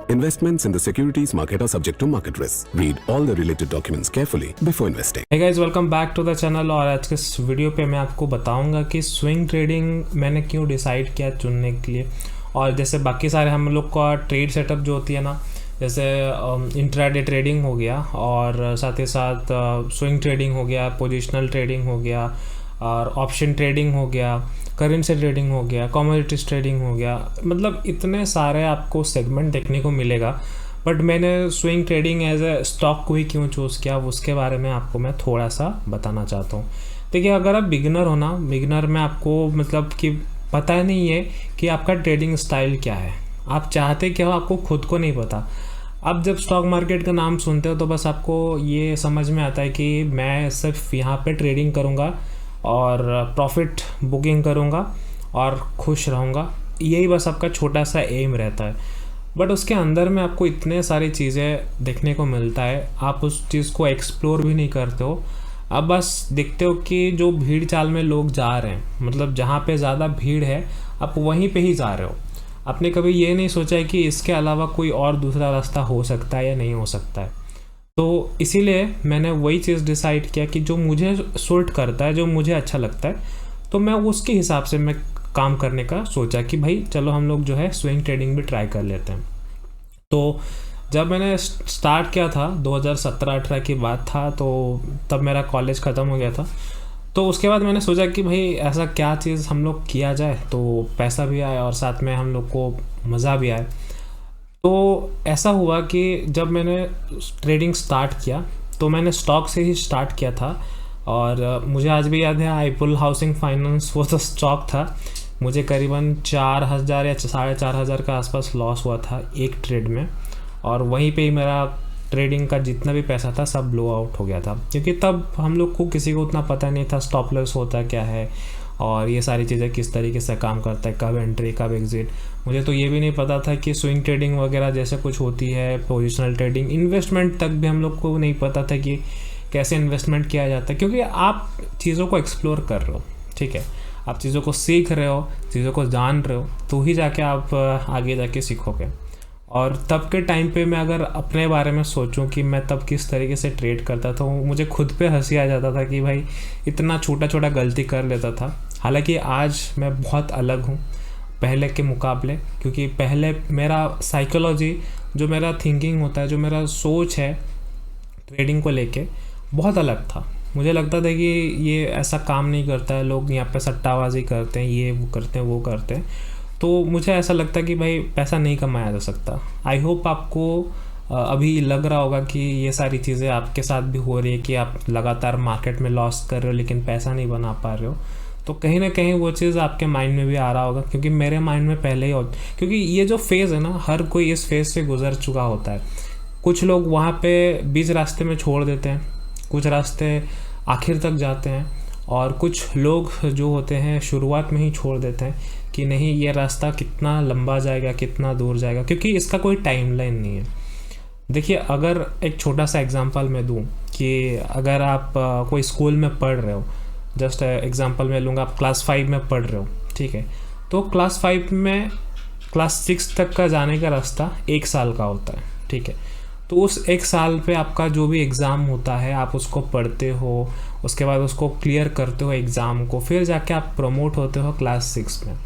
Investments in the securities market are subject to market risk. Read all the related documents carefully before investing. Hey guys, welcome back to the channel। और आज के इस video पे मैं आपको बताऊंगा कि स्विंग ट्रेडिंग मैंने क्यों डिसाइड किया चुनने के लिए। और जैसे बाकी सारे हम लोग का ट्रेड सेटअप जो होती है ना, जैसे इंट्राडे ट्रेडिंग हो गया और साथ ही साथ स्विंग ट्रेडिंग हो गया, पोजिशनल ट्रेडिंग हो गया और ऑप्शन ट्रेडिंग हो गया, करेंसी ट्रेडिंग हो गया, कमोडिटीज ट्रेडिंग हो गया, मतलब इतने सारे आपको सेगमेंट देखने को मिलेगा। बट मैंने swing trading as a stock को ही क्यों चूज़ किया उसके बारे में आपको मैं थोड़ा सा बताना चाहता हूँ। देखिए, अगर आप बिगिनर हो ना, बिगिनर में आपको मतलब कि पता नहीं है कि आपका ट्रेडिंग स्टाइल क्या है, आप चाहते क्या हो, आपको खुद को नहीं पता। अब जब स्टॉक मार्केट का नाम सुनते हो तो बस आपको ये समझ में आता है कि मैं सिर्फ यहाँ पे ट्रेडिंग करूँगा और प्रॉफिट बुकिंग करूँगा और खुश रहूँगा, यही बस आपका छोटा सा एम रहता है। बट उसके अंदर में आपको इतने सारी चीज़ें देखने को मिलता है, आप उस चीज़ को एक्सप्लोर भी नहीं करते हो। अब बस देखते हो कि जो भीड़ चाल में लोग जा रहे हैं, मतलब जहाँ पे ज़्यादा भीड़ है आप वहीं पे ही जा रहे हो। आपने कभी ये नहीं सोचा है कि इसके अलावा कोई और दूसरा रास्ता हो सकता है या नहीं हो सकता है। तो इसीलिए मैंने वही चीज़ डिसाइड किया कि जो मुझे सूट करता है, जो मुझे अच्छा लगता है, तो मैं उसके हिसाब से मैं काम करने का सोचा कि भाई चलो हम लोग जो है स्विंग ट्रेडिंग भी ट्राई कर लेते हैं। तो जब मैंने स्टार्ट किया था 2017-18 की बात था, तो तब मेरा कॉलेज ख़त्म हो गया था। तो उसके बाद मैंने सोचा कि भाई ऐसा क्या चीज़ हम लोग किया जाए तो पैसा भी आए और साथ में हम लोग को मज़ा भी आए। तो ऐसा हुआ कि जब मैंने ट्रेडिंग स्टार्ट किया तो मैंने स्टॉक से ही स्टार्ट किया था। और मुझे आज भी याद है, आईपुल हाउसिंग फाइनेंस वो तो स्टॉक था, मुझे करीबन 4,000 या 4,500 का आसपास लॉस हुआ था एक ट्रेड में। और वहीं पे ही मेरा ट्रेडिंग का जितना भी पैसा था सब ब्लो आउट हो गया था, क्योंकि तब हम लोग को किसी को उतना पता नहीं था स्टॉप लॉस होता क्या है और ये सारी चीज़ें किस तरीके से काम करता है, कब एंट्री कब एग्जिट। मुझे तो ये भी नहीं पता था कि स्विंग ट्रेडिंग वगैरह जैसे कुछ होती है, पोजिशनल ट्रेडिंग, इन्वेस्टमेंट तक भी हम लोग को नहीं पता था कि कैसे इन्वेस्टमेंट किया जाता है। क्योंकि आप चीज़ों को एक्सप्लोर कर रहे हो, ठीक है, आप चीज़ों को सीख रहे हो, चीज़ों को जान रहे हो, तो ही जाके आप आगे जाके सीखोगे। और तब के टाइम पे मैं अगर अपने बारे में सोचूं कि मैं तब किस तरीके से ट्रेड करता था, मुझे खुद पे हंसी आ जाता था कि भाई इतना छोटा छोटा गलती कर लेता था। हालांकि आज मैं बहुत अलग हूँ पहले के मुकाबले, क्योंकि पहले मेरा साइकोलॉजी, जो मेरा थिंकिंग होता है, जो मेरा सोच है ट्रेडिंग को लेके, बहुत अलग था। मुझे लगता था कि ये ऐसा काम नहीं करता है, लोग यहाँ पे सट्टाबाजी करते हैं, ये वो करते हैं, वो करते हैं। तो मुझे ऐसा लगता है कि भाई पैसा नहीं कमाया जा सकता। आई होप आपको अभी लग रहा होगा कि ये सारी चीज़ें आपके साथ भी हो रही है कि आप लगातार मार्केट में लॉस कर रहे हो लेकिन पैसा नहीं बना पा रहे हो। तो कहीं ना कहीं वो चीज़ आपके माइंड में भी आ रहा होगा, क्योंकि मेरे माइंड में पहले ही क्योंकि ये जो फेज़ है ना, हर कोई इस फेज़ से गुजर चुका होता है। कुछ लोग वहाँ पे बीच रास्ते में छोड़ देते हैं, कुछ रास्ते आखिर तक जाते हैं, और कुछ लोग जो होते हैं शुरुआत में ही छोड़ देते हैं कि नहीं, ये रास्ता कितना लंबा जाएगा, कितना दूर जाएगा, क्योंकि इसका कोई टाइमलाइन नहीं है। देखिए, अगर एक छोटा सा एग्जांपल मैं दूं कि अगर आप कोई स्कूल में पढ़ रहे हो, जस्ट एग्जांपल मैं लूँगा, आप क्लास 5 में पढ़ रहे हो, ठीक है, तो क्लास 5 में क्लास 6 तक का जाने का रास्ता 1 साल का होता है, ठीक है। तो उस 1 साल पे आपका जो भी एग्ज़ाम होता है आप उसको पढ़ते हो, उसके बाद उसको क्लियर करते हो एग्ज़ाम को, फिर जाके आप प्रमोट होते हो क्लास 6 में।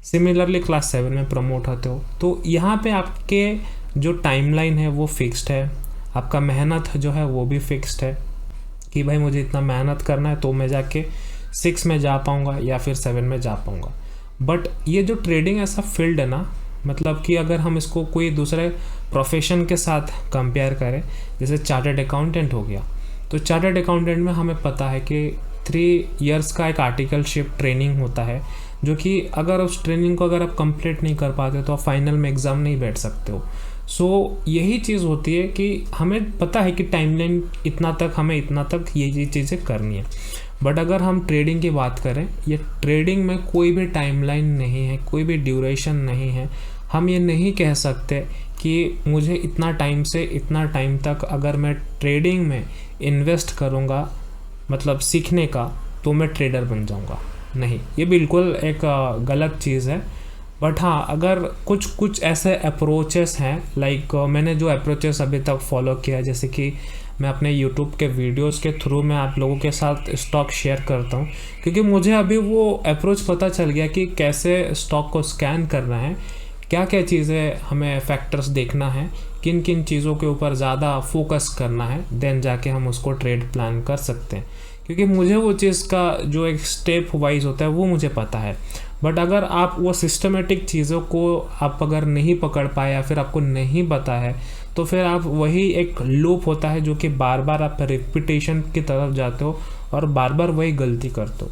सिमिलरली क्लास 7 में प्रमोट होते हो। तो यहाँ पे आपके जो टाइमलाइन है वो फिक्स्ड है, आपका मेहनत जो है वो भी फिक्स्ड है कि भाई मुझे इतना मेहनत करना है तो मैं जाके 6 में जा पाऊँगा या फिर 7 में जा पाऊँगा। बट ये जो ट्रेडिंग ऐसा फील्ड है ना, मतलब कि अगर हम इसको कोई दूसरे प्रोफेशन के साथ कंपेयर करें, जैसे चार्टर्ड अकाउंटेंट हो गया, तो चार्टर्ड अकाउंटेंट में हमें पता है कि 3 इयर्स का एक आर्टिकलशिप ट्रेनिंग होता है, जो कि अगर उस ट्रेनिंग को अगर आप कंप्लीट नहीं कर पाते तो आप फाइनल में एग्ज़ाम नहीं बैठ सकते हो। सो यही चीज़ होती है कि हमें पता है कि टाइमलाइन इतना तक, हमें इतना तक ये चीज़ें करनी है। बट अगर हम ट्रेडिंग की बात करें, ये ट्रेडिंग में कोई भी टाइमलाइन नहीं है, कोई भी ड्यूरेशन नहीं है। हम ये नहीं कह सकते कि मुझे इतना टाइम से इतना टाइम तक अगर मैं ट्रेडिंग में इन्वेस्ट करूँगा, मतलब सीखने का, तो मैं ट्रेडर बन जाऊँगा। नहीं, ये बिल्कुल एक गलत चीज़ है। बट हाँ, अगर कुछ कुछ ऐसे अप्रोचेस हैं, लाइक मैंने जो अप्रोचेस अभी तक फॉलो किया है, जैसे कि मैं अपने यूट्यूब के वीडियोस के थ्रू मैं आप लोगों के साथ स्टॉक शेयर करता हूँ, क्योंकि मुझे अभी वो अप्रोच पता चल गया कि कैसे स्टॉक को स्कैन करना है, क्या क्या चीज़ें हमें फैक्टर्स देखना है, किन किन चीज़ों के ऊपर ज़्यादा फोकस करना है, देन जाके हम उसको ट्रेड प्लान कर सकते हैं। क्योंकि मुझे वो चीज़ का जो एक स्टेप वाइज होता है वो मुझे पता है। बट अगर आप वो सिस्टमेटिक चीज़ों को आप अगर नहीं पकड़ पाए या फिर आपको नहीं पता है, तो फिर आप वही एक लूप होता है जो कि बार बार आप रिपीटेशन की तरफ जाते हो और बार बार वही गलती करते हो।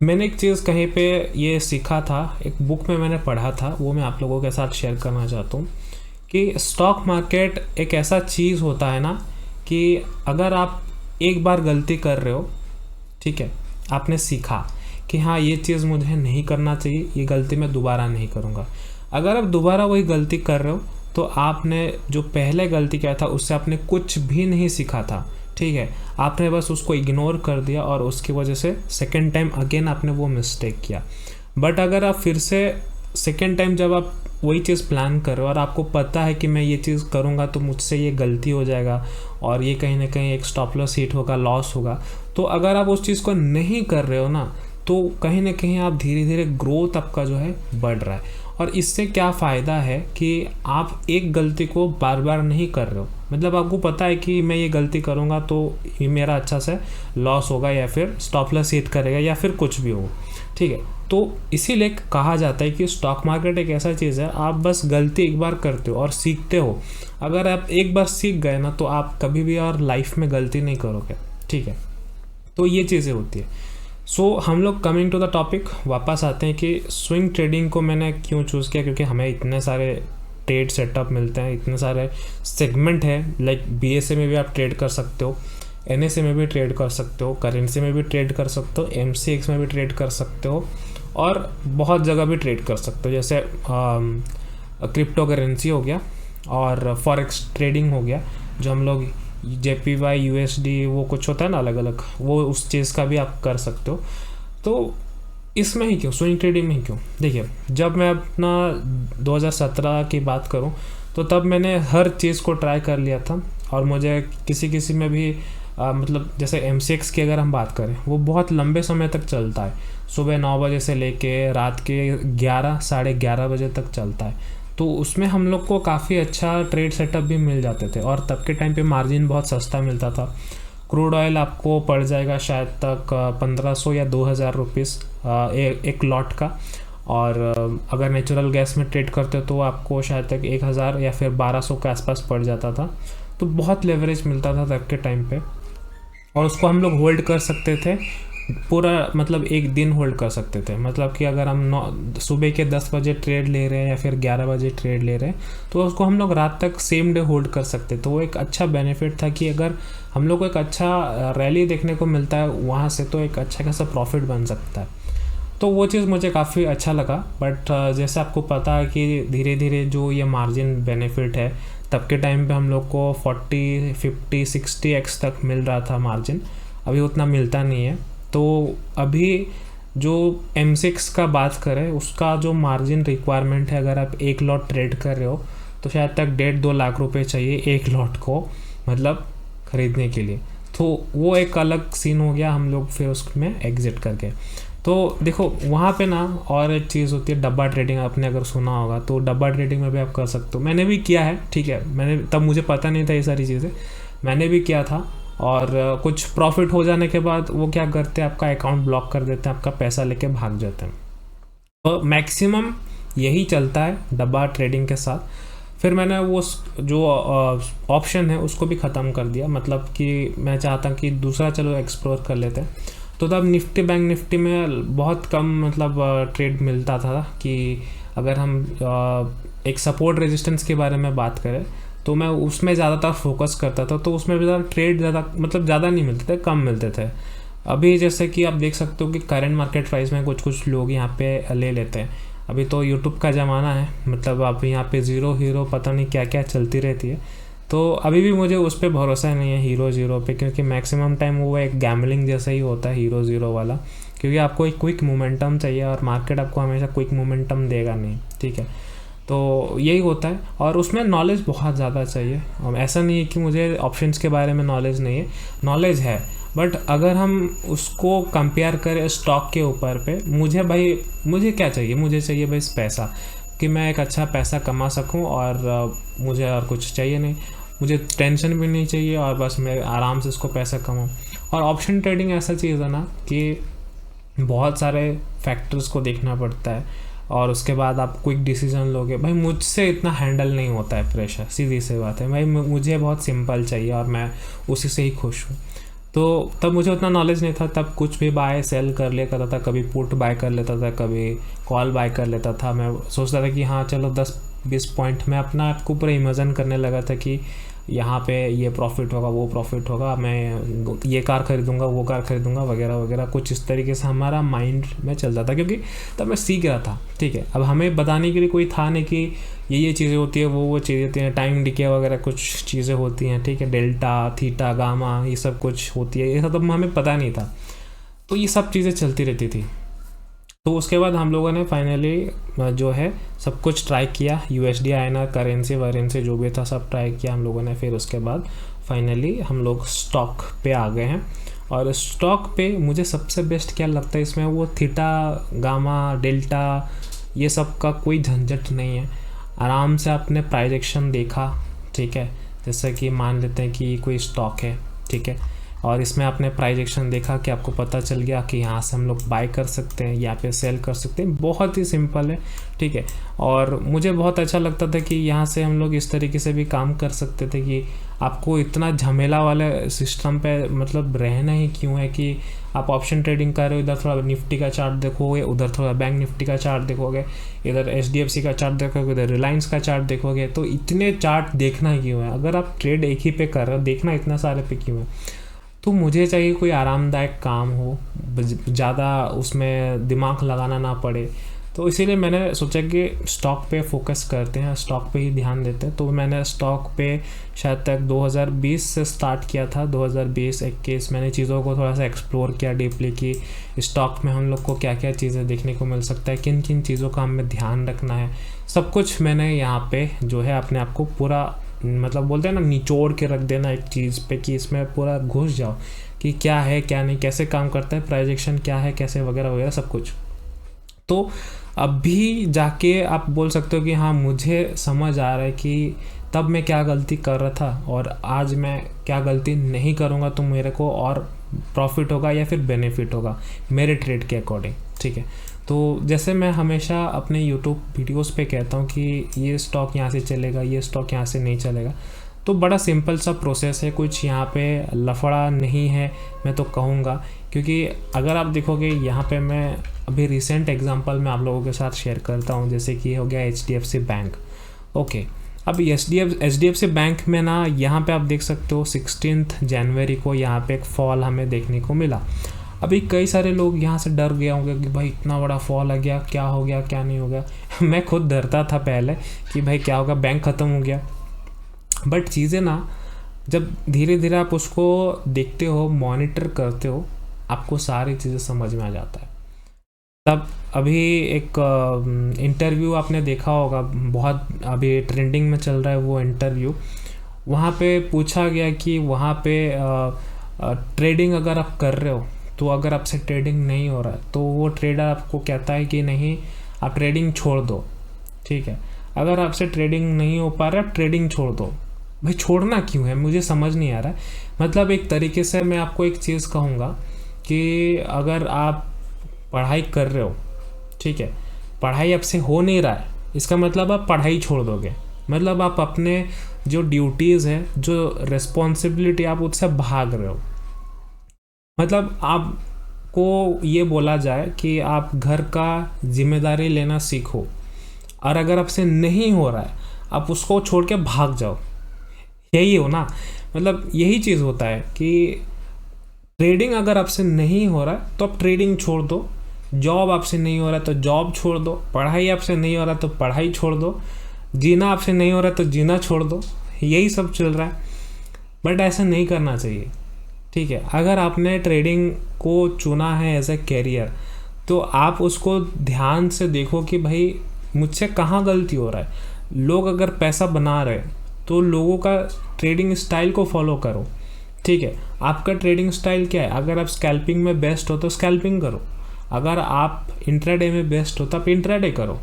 मैंने एक चीज़ कहीं पे ये सीखा था, एक बुक में मैंने पढ़ा था, वो मैं आप लोगों के साथ शेयर करना चाहता हूँ कि स्टॉक मार्केट एक ऐसा चीज़ होता है ना कि अगर आप एक बार गलती कर रहे हो, ठीक है, आपने सीखा कि हाँ ये चीज़ मुझे नहीं करना चाहिए, ये गलती मैं दोबारा नहीं करूँगा। अगर आप दोबारा वही गलती कर रहे हो तो आपने जो पहले गलती किया था उससे आपने कुछ भी नहीं सीखा था, ठीक है, आपने बस उसको इग्नोर कर दिया और उसकी वजह से सेकेंड टाइम अगेन आपने वो मिस्टेक किया। बट अगर आप फिर से सेकेंड टाइम जब आप वही चीज़ प्लान कर रहे हो और आपको पता है कि मैं ये चीज़ करूँगा तो मुझसे ये गलती हो जाएगा और ये कहीं ना कहीं एक स्टॉप लॉस हिट होगा, लॉस होगा, तो अगर आप उस चीज़ को नहीं कर रहे हो ना, तो कहीं ना कहीं आप धीरे धीरे ग्रोथ आपका जो है बढ़ रहा है। और इससे क्या फ़ायदा है कि आप एक गलती को बार बार नहीं कर रहे हो, मतलब आपको पता है कि मैं ये गलती करूँगा तो ये मेरा अच्छा से लॉस होगा या फिर स्टॉप लॉस हिट करेगा या फिर कुछ भी होगा, ठीक है। तो इसीलिए कहा जाता है कि स्टॉक मार्केट एक ऐसा चीज़ है, आप बस गलती एक बार करते हो और सीखते हो। अगर आप एक बार सीख गए ना तो आप कभी भी और लाइफ में गलती नहीं करोगे, ठीक है। तो ये चीज़ें होती है। सो हम लोग कमिंग टू द टॉपिक वापस आते हैं कि स्विंग ट्रेडिंग को मैंने क्यों चूज़ किया, क्योंकि हमें इतने सारे ट्रेड सेटअप मिलते हैं, इतने सारे सेगमेंट है, लाइक BSE में भी आप ट्रेड कर सकते हो, NSE में भी ट्रेड कर सकते हो, करेंसी में भी ट्रेड कर सकते हो, MCX में भी ट्रेड कर सकते हो और बहुत जगह भी ट्रेड कर सकते हो, जैसे क्रिप्टो करेंसी हो गया और फॉरेक्स ट्रेडिंग हो गया, जो हम लोग JPY USD वो कुछ होता है ना अलग अलग, वो उस चीज़ का भी आप कर सकते हो। तो इसमें ही क्यों, स्विंग ट्रेडिंग में ही क्यों? देखिए, जब मैं अपना 2017 की बात करूं तो तब मैंने हर चीज़ को ट्राई कर लिया था और मुझे किसी में भी मतलब जैसे MCX की अगर हम बात करें, वो बहुत लंबे समय तक चलता है, सुबह 9 बजे से लेके रात के 11 साढ़े 11 बजे तक चलता है। तो उसमें हम लोग को काफ़ी अच्छा ट्रेड सेटअप भी मिल जाते थे और तब के टाइम पे मार्जिन बहुत सस्ता मिलता था। क्रूड ऑयल आपको पड़ जाएगा शायद तक 1500 या 2000 रुपीज़ एक लॉट का, और अगर नेचुरल गैस में ट्रेड करते हो तो आपको शायद तक 1000 या फिर 1200 के आसपास पड़ जाता था। तो बहुत लेवरेज मिलता था तब के टाइम पे और उसको हम लोग होल्ड कर सकते थे पूरा, मतलब एक दिन होल्ड कर सकते थे। मतलब कि अगर हम सुबह के 10 बजे ट्रेड ले रहे हैं या फिर 11 बजे ट्रेड ले रहे हैं तो उसको हम लोग रात तक सेम डे होल्ड कर सकते। तो वो एक अच्छा बेनिफिट था कि अगर हम लोग को एक अच्छा रैली देखने को मिलता है वहाँ से तो एक अच्छा खासा प्रॉफिट बन सकता है। तो वो चीज़ मुझे काफ़ी अच्छा लगा। बट जैसे आपको पता है कि धीरे धीरे जो ये मार्जिन बेनिफिट है, तब के टाइम पे हम लोग को 40, 50, 60x तक मिल रहा था मार्जिन, अभी उतना मिलता नहीं है। तो अभी जो MCX का बात करें उसका जो मार्जिन रिक्वायरमेंट है, अगर आप एक लॉट ट्रेड कर रहे हो तो शायद तक 1.5-2 लाख रुपए चाहिए एक लॉट को, मतलब ख़रीदने के लिए। तो वो एक अलग सीन हो गया, हम लोग फिर उसमें एग्जिट कर गए। तो देखो वहाँ पे ना और एक चीज़ होती है डब्बा ट्रेडिंग, आपने अगर सुना होगा तो डब्बा ट्रेडिंग में भी आप कर सकते हो। मैंने भी किया है, ठीक है, मैंने तब मुझे पता नहीं था ये सारी चीज़ें, मैंने भी किया था। और कुछ प्रॉफिट हो जाने के बाद वो क्या करते हैं, आपका अकाउंट ब्लॉक कर देते हैं, आपका पैसा लेके भाग जाते हैं। तो मैक्सिमम यही चलता है डब्बा ट्रेडिंग के साथ। फिर मैंने वो जो ऑप्शन है उसको भी ख़त्म कर दिया, मतलब कि मैं चाहता कि दूसरा चलो एक्सप्लोर कर लेते हैं। तो तब निफ्टी बैंक निफ्टी में बहुत कम मतलब ट्रेड मिलता था कि अगर हम एक सपोर्ट रेजिस्टेंस के बारे में बात करें तो मैं उसमें ज़्यादातर फोकस करता था। तो उसमें ज़्यादा ट्रेड ज़्यादा नहीं मिलते थे, कम मिलते थे। अभी जैसे कि आप देख सकते हो कि करंट मार्केट प्राइस में कुछ लोग यहाँ पे ले लेते हैं। अभी तो यूट्यूब का ज़माना है, मतलब आप यहाँ पे ज़ीरो हीरो पता नहीं क्या क्या चलती रहती है। तो अभी भी मुझे उस पर भरोसा नहीं है हीरो ज़ीरो पे, क्योंकि मैक्सिमम टाइम वो एक गैम्बलिंग जैसा ही होता है हीरो ज़ीरो वाला, क्योंकि आपको एक क्विक मोमेंटम चाहिए और मार्केट आपको हमेशा क्विक मोमेंटम देगा नहीं, ठीक है। तो यही होता है, और उसमें नॉलेज बहुत ज़्यादा चाहिए। ऐसा नहीं है कि मुझे ऑप्शंस के बारे में नॉलेज नहीं है, नॉलेज है, बट अगर हम उसको कंपेयर करें स्टॉक के ऊपर पे, मुझे क्या चाहिए, मुझे चाहिए भाई पैसा, कि मैं एक अच्छा पैसा कमा सकूं, और मुझे और कुछ चाहिए नहीं, मुझे टेंशन भी नहीं चाहिए, और बस मैं आराम से इसको पैसा कमाऊं। और ऑप्शन ट्रेडिंग ऐसा चीज़ है ना कि बहुत सारे फैक्टर्स को देखना पड़ता है, और उसके बाद आप क्विक डिसीजन लोगे। भाई मुझसे इतना हैंडल नहीं होता है प्रेशर, सीधी सी बात है भाई, मुझे बहुत सिंपल चाहिए और मैं उसी से ही खुश हूँ। तो तब मुझे उतना नॉलेज नहीं था, तब कुछ भी बाय सेल कर लिया करता था, कभी पुट बाय कर लेता था, कभी कॉल बाय कर लेता था। मैं सोचता था कि हाँ चलो 10-20 पॉइंट में अपना आपको पूरा इमेजिन करने लगा था कि यहाँ पे ये प्रॉफिट होगा, वो प्रॉफिट होगा, मैं ये कार खरीदूंगा, वो कार खरीदूंगा, वगैरह वगैरह, कुछ इस तरीके से हमारा माइंड में चलता था, क्योंकि तब मैं सीख रहा था, ठीक है। अब हमें बताने के लिए कोई था नहीं कि ये चीज़ें होती है, वो चीज़ें होती हैं, टाइम डिके वगैरह कुछ चीज़ें होती हैं, ठीक है, डेल्टा, थीटा, गामा, ये सब कुछ होती है, ये सब तब हमें पता नहीं था। तो ये सब चीज़ें चलती रहती थी। तो उसके बाद हम लोगों ने फाइनली जो है सब कुछ ट्राई किया, USD INR करेंसी वरेंसी जो भी था सब ट्राई किया हम लोगों ने। फिर उसके बाद फाइनली हम लोग स्टॉक पे आ गए हैं, और स्टॉक पे मुझे सबसे बेस्ट क्या लगता है इसमें, वो थीटा, गामा, डेल्टा, ये सब का कोई झंझट नहीं है। आराम से आपने प्राइस एक्शन देखा, ठीक है, जैसे कि मान लेते हैं कि कोई स्टॉक है, ठीक है, और इसमें आपने प्राइस एक्शन देखा कि आपको पता चल गया कि यहाँ से हम लोग बाय कर सकते हैं, यहाँ पे सेल कर सकते हैं, बहुत ही सिंपल है, ठीक है। और मुझे बहुत अच्छा लगता था कि यहाँ से हम लोग इस तरीके से भी काम कर सकते थे कि आपको इतना झमेला वाले सिस्टम पे मतलब रहना ही क्यों है कि आप ऑप्शन ट्रेडिंग कर रहे हो, इधर थोड़ा निफ्टी का चार्ट देखोगे, उधर थोड़ा बैंक निफ्टी का चार्ट देखोगे, इधर HDFC का चार्ट देखोगे, इधर रिलायंस का चार्ट देखोगे, तो इतने चार्ट देखना ही क्यों है? अगर आप ट्रेड एक ही पे कर रहे हो, देखना इतना सारे पे क्यों है? तो मुझे चाहिए कोई आरामदायक काम हो, ज़्यादा उसमें दिमाग लगाना ना पड़े। तो इसीलिए मैंने सोचा कि स्टॉक पे फोकस करते हैं, स्टॉक पे ही ध्यान देते हैं। तो मैंने स्टॉक पे शायद तक 2020 से स्टार्ट किया था, 2020-21 मैंने चीज़ों को थोड़ा सा एक्सप्लोर किया डीपली कि स्टॉक में हम लोग को क्या क्या चीज़ें देखने को मिल सकता है, किन किन चीज़ों का हमें ध्यान रखना है, सब कुछ मैंने यहाँ पे जो है अपने आप को पूरा मतलब बोलते हैं ना निचोड़ के रख देना एक चीज़ पे कि इसमें पूरा घुस जाओ कि क्या है क्या नहीं, कैसे काम करता है, प्राइस एक्शन क्या है, कैसे वगैरह वगैरह सब कुछ। तो अभी जाके आप बोल सकते हो कि हाँ मुझे समझ आ रहा है कि तब मैं क्या गलती कर रहा था और आज मैं क्या गलती नहीं करूँगा तो मेरे को और प्रॉफिट होगा या फिर बेनिफिट होगा मेरे ट्रेड के अकॉर्डिंग, ठीक है। तो जैसे मैं हमेशा अपने यूट्यूब वीडियोस पे कहता हूँ कि ये स्टॉक यहाँ से चलेगा, ये स्टॉक यहाँ से नहीं चलेगा, तो बड़ा सिंपल सा प्रोसेस है, कुछ यहाँ पे लफड़ा नहीं है मैं तो कहूँगा। क्योंकि अगर आप देखोगे यहाँ पे मैं अभी रिसेंट एग्जांपल मैं आप लोगों के साथ शेयर करता हूँ, जैसे कि हो गया HDFC बैंक। ओके, अब HDFC बैंक में ना यहाँ पे आप देख सकते हो 16 जनवरी को यहाँ पे एक फॉल हमें देखने को मिला। अभी कई सारे लोग यहाँ से डर गए होंगे कि भाई इतना बड़ा फॉल आ गया, क्या हो गया क्या नहीं हो गया। मैं खुद डरता था पहले कि भाई क्या होगा, बैंक ख़त्म हो गया। बट चीज़ें ना जब धीरे धीरे आप उसको देखते हो, मॉनिटर करते हो, आपको सारी चीज़ें समझ में आ जाता है। तब अभी एक इंटरव्यू आपने देखा होगा, बहुत अभी ट्रेंडिंग में चल रहा है वो इंटरव्यू। वहाँ पे पूछा गया कि वहाँ पे ट्रेडिंग अगर आप कर रहे हो तो अगर आपसे ट्रेडिंग नहीं हो रहा है तो वो ट्रेडर आपको कहता है कि नहीं आप ट्रेडिंग छोड़ दो, ठीक है। अगर आपसे ट्रेडिंग नहीं हो पा रहा है ट्रेडिंग छोड़ दो। भाई छोड़ना क्यों है, मुझे समझ नहीं आ रहा है। मतलब एक तरीके से मैं आपको एक चीज़ कहूँगा कि अगर आप पढ़ाई कर रहे हो, ठीक है, पढ़ाई आपसे हो नहीं रहा है, इसका मतलब आप पढ़ाई छोड़ दोगे, मतलब आप अपने जो ड्यूटीज़ है, जो रिस्पॉन्सिबिलिटी, आप उससे भाग रहे हो। मतलब आपको ये बोला जाए कि आप घर का जिम्मेदारी लेना सीखो, और अगर आपसे नहीं हो रहा है आप उसको छोड़ के भाग जाओ। यही हो ना, मतलब यही चीज़ होता है कि ट्रेडिंग अगर आपसे नहीं हो रहा है तो आप ट्रेडिंग छोड़ दो, जॉब आपसे नहीं हो रहा है तो जॉब छोड़ दो, पढ़ाई आपसे नहीं हो रहा है तो पढ़ाई छोड़ दो, जीना आपसे नहीं हो रहा है तो जीना छोड़ दो। यही सब चल रहा है, बट ऐसा नहीं करना चाहिए। ठीक है, अगर आपने ट्रेडिंग को चुना है एज ए कैरियर, तो आप उसको ध्यान से देखो कि भाई मुझसे कहाँ गलती हो रहा है। लोग अगर पैसा बना रहे तो लोगों का ट्रेडिंग स्टाइल को फॉलो करो। ठीक है, आपका ट्रेडिंग स्टाइल क्या है? अगर आप स्कैल्पिंग में बेस्ट हो तो स्कैल्पिंग करो, अगर आप इंट्राडे में बेस्ट हो तो आप इंट्राडे करो,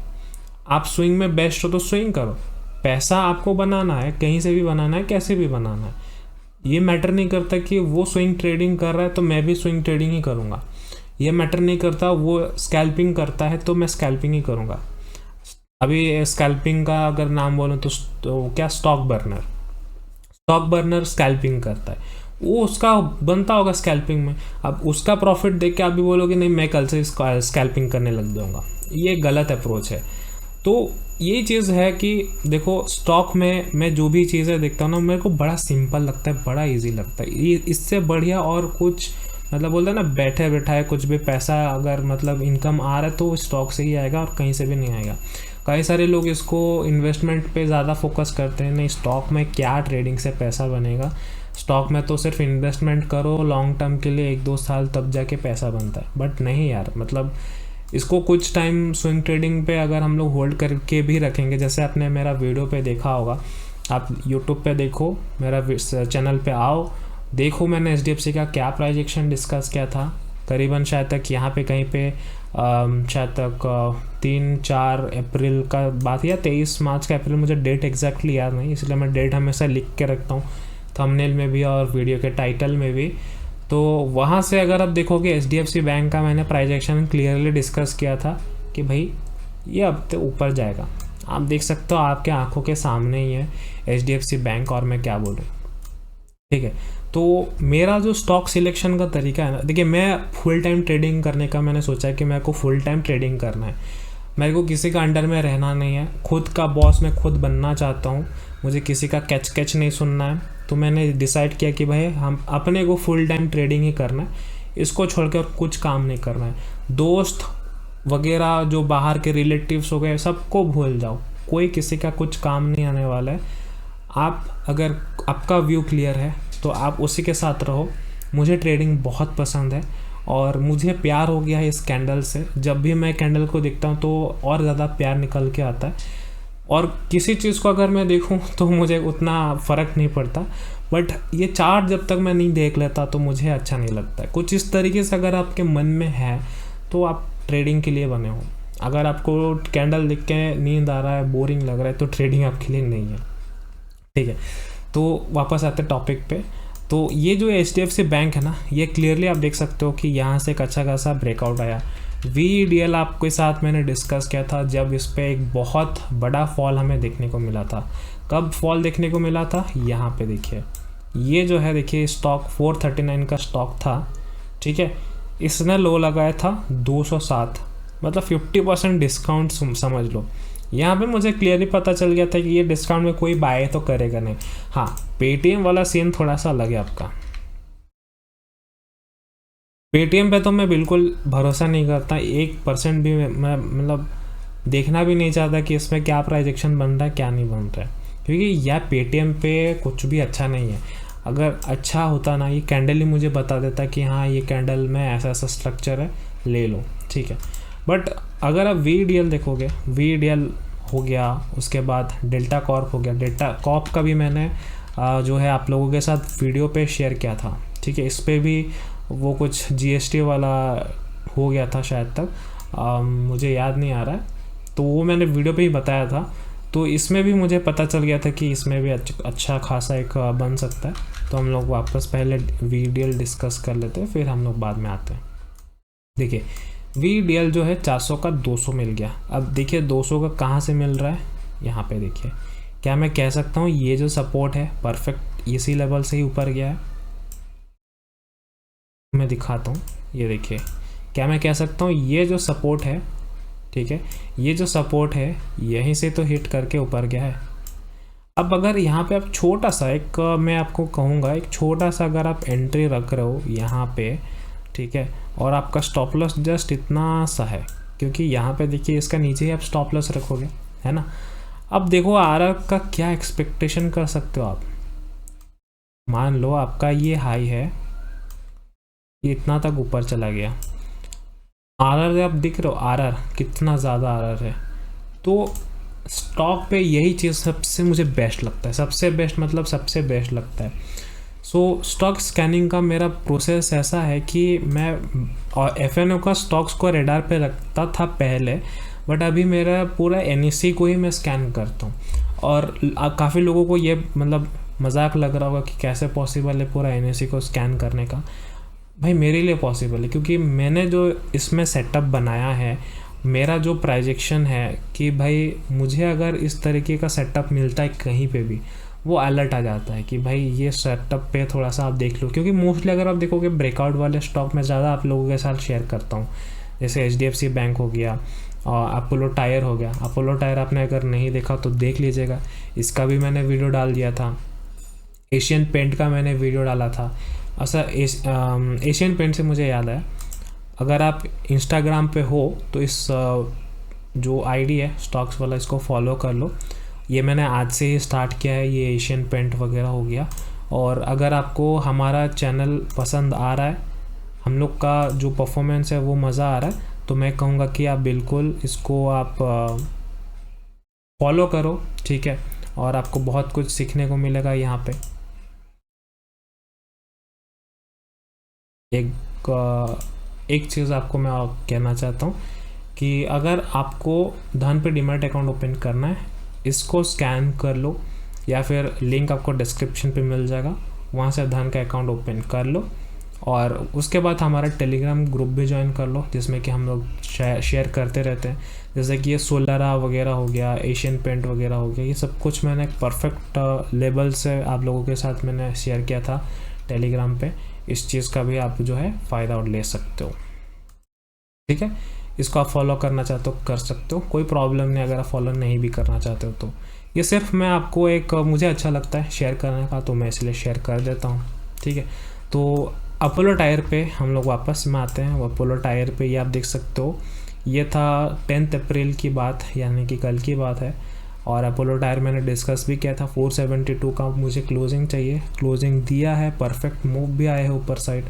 आप स्विंग में बेस्ट हो तो स्विंग करो। पैसा आपको बनाना है, कहीं से भी बनाना है, कैसे भी बनाना है, ये मैटर नहीं करता कि वो स्विंग ट्रेडिंग कर रहा है तो मैं भी स्विंग ट्रेडिंग ही करूँगा। ये मैटर नहीं करता वो स्कैल्पिंग करता है तो मैं स्कैल्पिंग ही करूँगा। अभी स्कैल्पिंग का अगर नाम बोलूँ तो क्या, स्टॉक बर्नर स्कैल्पिंग करता है, वो उसका बनता होगा स्कैल्पिंग में। अब उसका प्रॉफिट देख के आप भी बोलोगे नहीं मैं कल से स्कैल्पिंग करने लग जाऊँगा, ये गलत अप्रोच है। तो ये चीज़ है कि देखो, स्टॉक में मैं जो भी चीज़ें देखता हूँ ना, मेरे को बड़ा सिंपल लगता है, बड़ा इजी लगता है। ये इससे बढ़िया और कुछ मतलब बोलते हैं ना, बैठे बैठाए कुछ भी पैसा अगर मतलब इनकम आ रहा है तो स्टॉक से ही आएगा और कहीं से भी नहीं आएगा। कई सारे लोग इसको इन्वेस्टमेंट पे ज़्यादा फोकस करते हैं, नहीं स्टॉक में क्या ट्रेडिंग से पैसा बनेगा, स्टॉक में तो सिर्फ इन्वेस्टमेंट करो लॉन्ग टर्म के लिए 1-2 साल, तब जाके पैसा बनता है। बट नहीं यार, मतलब इसको कुछ टाइम स्विंग ट्रेडिंग पे अगर हम लोग होल्ड करके भी रखेंगे, जैसे आपने मेरा वीडियो पे देखा होगा, आप यूट्यूब पे देखो, मेरा चैनल पे आओ, देखो मैंने HDFC का क्या प्राइस एक्शन डिस्कस किया था, करीबन शायद तक यहाँ पे कहीं पे शायद तक 3-4 अप्रैल का बात या 23 मार्च का अप्रैल, मुझे डेट एग्जैक्टली याद नहीं, इसलिए मैं डेट हमेशा लिख के रखता हूँ थंबनेल में भी और वीडियो के टाइटल में भी। तो वहाँ से अगर आप देखोगे HDFC बैंक का मैंने प्राइस एक्शन क्लियरली डिस्कस किया था कि भाई ये अब तो ऊपर जाएगा। आप देख सकते हो, आपके आंखों के सामने ही है HDFC बैंक, और मैं क्या बोलूँ। ठीक है, तो मेरा जो स्टॉक सिलेक्शन का तरीका है ना, देखिए मैं फुल टाइम ट्रेडिंग करने का मैंने सोचा कि मेरे को फुल टाइम ट्रेडिंग करना है, मेरे को किसी का अंडर में रहना नहीं है, खुद का बॉस मैं खुद बनना चाहता हूँ, मुझे किसी का कैच नहीं सुनना है। तो मैंने डिसाइड किया कि भाई हम अपने को फुल टाइम ट्रेडिंग ही करना है, इसको छोड़कर कुछ काम नहीं करना है। दोस्त वगैरह जो बाहर के रिलेटिव्स हो गए सबको भूल जाओ, कोई किसी का कुछ काम नहीं आने वाला है। आप अगर आपका व्यू क्लियर है तो आप उसी के साथ रहो। मुझे ट्रेडिंग बहुत पसंद है और मुझे प्यार हो गया है इस कैंडल से। जब भी मैं कैंडल को देखता हूँ तो और ज़्यादा प्यार निकल के आता है, और किसी चीज़ को अगर मैं देखूँ तो मुझे उतना फ़र्क नहीं पड़ता, बट ये चार्ट जब तक मैं नहीं देख लेता तो मुझे अच्छा नहीं लगता है। कुछ इस तरीके से अगर आपके मन में है तो आप ट्रेडिंग के लिए बने हो। अगर आपको कैंडल देख के नींद आ रहा है, बोरिंग लग रहा है, तो ट्रेडिंग आपके लिए नहीं है। ठीक है, तो वापस आते टॉपिक पे। तो ये जो HDFC बैंक है ना, ये क्लियरली आप देख सकते हो कि यहाँ से एक अच्छा खासा ब्रेकआउट आया। VDL आपके साथ मैंने डिस्कस किया था जब इस पर एक बहुत बड़ा फॉल हमें देखने को मिला था। कब फॉल देखने को मिला था? यहाँ पे देखिए, ये जो है देखिए स्टॉक 439 का स्टॉक था। ठीक है, इसने लो लगाया था 207, मतलब 50% डिस्काउंट समझ लो। यहाँ पे मुझे क्लियरली पता चल गया था कि ये डिस्काउंट में कोई बाय तो करेगा नहीं। हाँ, पेटीएम वाला सीन थोड़ा सा अलग है आपका। पेटीएम पे तो मैं बिल्कुल भरोसा नहीं करता, 1% भी मैं मतलब देखना भी नहीं चाहता कि इसमें क्या प्राइस एक्शन बन रहा है क्या नहीं बन रहा है, क्योंकि यह पेटीएम पे कुछ भी अच्छा नहीं है। अगर अच्छा होता ना, ये कैंडल ही मुझे बता देता कि हाँ ये कैंडल में ऐसा ऐसा स्ट्रक्चर है, ले लो। ठीक है, बट अगर आप VDL देखोगे, VDL हो गया, उसके बाद डेल्टा कॉर्प हो गया। डेल्टा कॉर्प का भी मैंने जो है आप लोगों के साथ वीडियो पे शेयर किया था। ठीक है, इस पर भी वो कुछ GST वाला हो गया था शायद तक, मुझे याद नहीं आ रहा है, तो वो मैंने वीडियो पे ही बताया था। तो इसमें भी मुझे पता चल गया था कि इसमें भी अच्छा खासा एक बन सकता है। तो हम लोग वापस पहले VDL डिस्कस कर लेते हैं, फिर हम लोग बाद में आते हैं। देखिए VDL जो है 400 का 200 मिल गया। अब देखिए 200 का कहाँ से मिल रहा है, यहाँ पे देखिए। क्या मैं कह सकता हूँ ये जो सपोर्ट है परफेक्ट इसी लेवल से ही ऊपर गया है? मैं दिखाता हूँ, ये देखिए। क्या मैं कह सकता हूँ ये जो सपोर्ट है, ठीक है, ये जो सपोर्ट है यहीं से तो हिट करके ऊपर गया है। अब अगर यहाँ पे आप छोटा सा एक मैं आपको कहूँगा, एक छोटा सा अगर आप एंट्री रख रहे हो यहाँ पे, ठीक है, और आपका स्टॉप लॉस जस्ट इतना सा है, क्योंकि यहाँ पे देखिए इसका नीचे ही आप स्टॉप लॉस रखोगे, है ना। अब देखो आरआर का क्या एक्सपेक्टेशन कर सकते हो आप। मान लो आपका ये हाई है, ये इतना तक ऊपर चला गया, आरआर आप दिख रहे हो, आरआर कितना ज़्यादा आरआर है। तो स्टॉक पे यही चीज़ सबसे मुझे बेस्ट लगता है, सबसे बेस्ट मतलब सबसे बेस्ट लगता है। सो स्टॉक स्कैनिंग का मेरा प्रोसेस ऐसा है कि मैं एफएनओ का स्टॉक्स को रेडार पे रखता था पहले, बट अभी मेरा पूरा एनईसी को ही मैं स्कैन करता हूँ। और काफ़ी लोगों को ये मतलब मजाक लग रहा होगा कि कैसे पॉसिबल है पूरा एनईसी को स्कैन करने का। भाई मेरे लिए पॉसिबल है, क्योंकि मैंने जो इसमें सेटअप बनाया है, मेरा जो प्राइजेक्शन है कि भाई मुझे अगर इस तरीके का सेटअप मिलता है कहीं पे भी, वो अलर्ट आ जाता है कि भाई ये सेटअप पे थोड़ा सा आप देख लो। क्योंकि मोस्टली अगर आप देखोगे ब्रेकआउट वाले स्टॉक में ज़्यादा आप लोगों के साथ शेयर करता हूँ, जैसे HDFC बैंक हो गया और अपोलो टायर हो गया। अपोलो टायर आपने अगर नहीं देखा तो देख लीजिएगा, इसका भी मैंने वीडियो डाल दिया था। एशियन पेंट का मैंने वीडियो डाला था। अच्छा एशियन पेंट से मुझे याद आया, अगर आप इंस्टाग्राम पे हो तो इस जो आईडी है स्टॉक्स वाला, इसको फॉलो कर लो। ये मैंने आज से ही स्टार्ट किया है, ये एशियन पेंट वगैरह हो गया। और अगर आपको हमारा चैनल पसंद आ रहा है, हम लोग का जो परफॉर्मेंस है वो मज़ा आ रहा है, तो मैं कहूँगा कि आप बिल्कुल इसको आप फॉलो करो, ठीक है। और आपको बहुत कुछ सीखने को मिलेगा यहाँ पे। एक चीज़ आपको मैं कहना चाहता हूँ कि अगर आपको धन पे डीमैट अकाउंट ओपन करना है, इसको स्कैन कर लो, या फिर लिंक आपको डिस्क्रिप्शन पे मिल जाएगा, वहाँ से धन का अकाउंट ओपन कर लो। और उसके बाद हमारा टेलीग्राम ग्रुप भी ज्वाइन कर लो, जिसमें कि हम लोग शेयर करते रहते हैं। जैसे कि ये सोलारा वगैरह हो गया, एशियन पेंट वगैरह हो गया, ये सब कुछ मैंने परफेक्ट लेवल से आप लोगों के साथ मैंने शेयर किया था टेलीग्राम पे। इस चीज़ का भी आप जो है फ़ायदा ले सकते हो, ठीक है। इसको आप फॉलो करना चाहते हो कर सकते हो, कोई प्रॉब्लम नहीं। अगर आप फॉलो नहीं भी करना चाहते हो तो ये सिर्फ मैं आपको एक मुझे अच्छा लगता है शेयर करने का, तो मैं इसलिए शेयर कर देता हूँ, ठीक है। तो अपोलो टायर पे हम लोग वापस में आते हैं। अपोलो टायर पे ये आप देख सकते हो, ये था 10 अप्रैल की बात, यानी कि कल की बात है। और अपोलो टायर मैंने डिस्कस भी किया था, 472 का मुझे क्लोजिंग चाहिए, क्लोजिंग दिया है, परफेक्ट मूव भी आया है ऊपर साइड।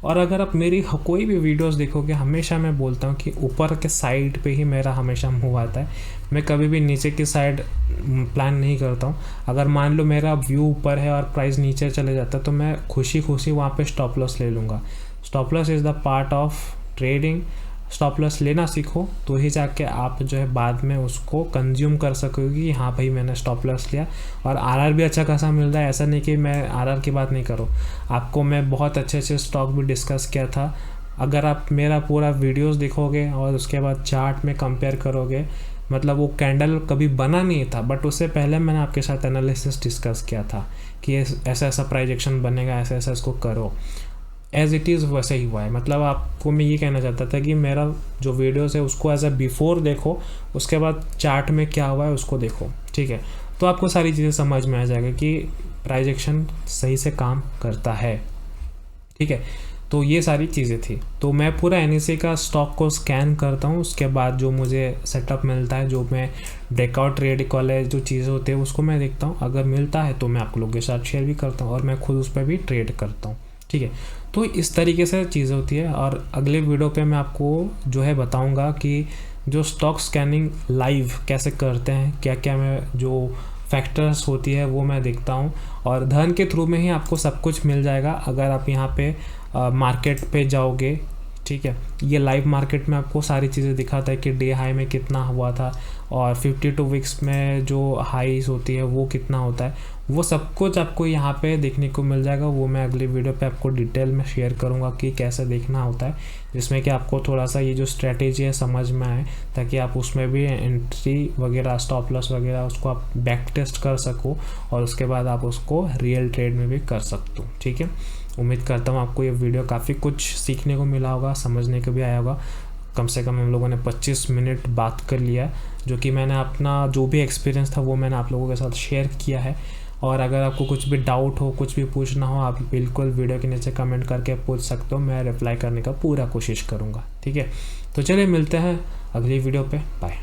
और अगर आप मेरी कोई भी वीडियोस देखोगे, हमेशा मैं बोलता हूँ कि ऊपर के साइड पे ही मेरा हमेशा मूव आता है, मैं कभी भी नीचे की साइड प्लान नहीं करता हूँ। अगर मान लो मेरा व्यू ऊपर है और प्राइस नीचे चले जाता है, तो मैं खुशी खुशी वहाँ पे स्टॉप लॉस ले लूँगा। Stop loss is the part of trading. Stop loss लेना सीखो, तो ही जाके आप जो है बाद में उसको कंज्यूम कर सकोगे कि हाँ भाई मैंने स्टॉप लॉस लिया। और आरआर भी अच्छा खासा मिल रहा है, ऐसा नहीं कि मैं आरआर की बात नहीं करूँ, आपको मैं बहुत अच्छे अच्छे स्टॉक भी डिस्कस किया था। अगर आप मेरा पूरा वीडियोस देखोगे और उसके बाद चार्ट में कंपेयर करोगे, मतलब वो कैंडल कभी बना नहीं था, बट उससे पहले मैंने आपके साथ एनालिसिस डिस्कस किया था कि ऐसा ऐसा प्राइजेक्शन बनेगा, ऐसा ऐसा इसको करो। एज इट इज़ वैसे ही हुआ है। मतलब आपको मैं ये कहना चाहता था कि मेरा जो वीडियोस है उसको एज अ बिफोर देखो, उसके बाद चार्ट में क्या हुआ है उसको देखो, ठीक है। तो आपको सारी चीज़ें समझ में आ जाएगा कि प्राइजेक्शन सही से काम करता है, ठीक है। तो ये सारी चीज़ें थी। तो मैं पूरा एनईसी का स्टॉक को स्कैन करता हूँ, उसके बाद जो मुझे सेटअप मिलता है, जो मैं ब्रेकआउट ट्रेड वाले जो चीज़ें होती है उसको मैं देखता हूँ। अगर मिलता है तो मैं आप लोगों के साथ शेयर भी करता हूँ और मैं खुद उस पर भी ट्रेड करता हूँ, ठीक है। तो इस तरीके से चीज़ें होती है। और अगले वीडियो पे मैं आपको जो है बताऊंगा कि जो स्टॉक स्कैनिंग लाइव कैसे करते हैं, क्या क्या मैं जो फैक्टर्स होती है वो मैं देखता हूँ। और धन के थ्रू में ही आपको सब कुछ मिल जाएगा। अगर आप यहाँ पे मार्केट पे जाओगे, ठीक है, ये लाइव मार्केट में आपको सारी चीज़ें दिखाता है कि डे हाई में कितना हुआ था और 52 वीक्स में जो हाईज होती है वो कितना होता है, वो सब कुछ आपको यहाँ पे देखने को मिल जाएगा। वो मैं अगली वीडियो पे आपको डिटेल में शेयर करूँगा कि कैसे देखना होता है, जिसमें कि आपको थोड़ा सा ये जो स्ट्रेटेजी है समझ में आए, ताकि आप उसमें भी एंट्री वगैरह स्टॉप लॉस वगैरह उसको आप बैक टेस्ट कर सको और उसके बाद आप उसको रियल ट्रेड में भी कर सकते हो, ठीक है। उम्मीद करता हूँ आपको ये वीडियो काफ़ी कुछ सीखने को मिला होगा, समझने को भी आया होगा। कम से कम हम लोगों ने 25 मिनट बात कर लिया, जो कि मैंने अपना जो भी एक्सपीरियंस था वो मैंने आप लोगों के साथ शेयर किया है। और अगर आपको कुछ भी डाउट हो, कुछ भी पूछना हो, आप बिल्कुल वीडियो के नीचे कमेंट करके पूछ सकते हो, मैं रिप्लाई करने का पूरा कोशिश करूँगा, ठीक है। तो चलिए मिलते हैं अगली वीडियो पे, बाय।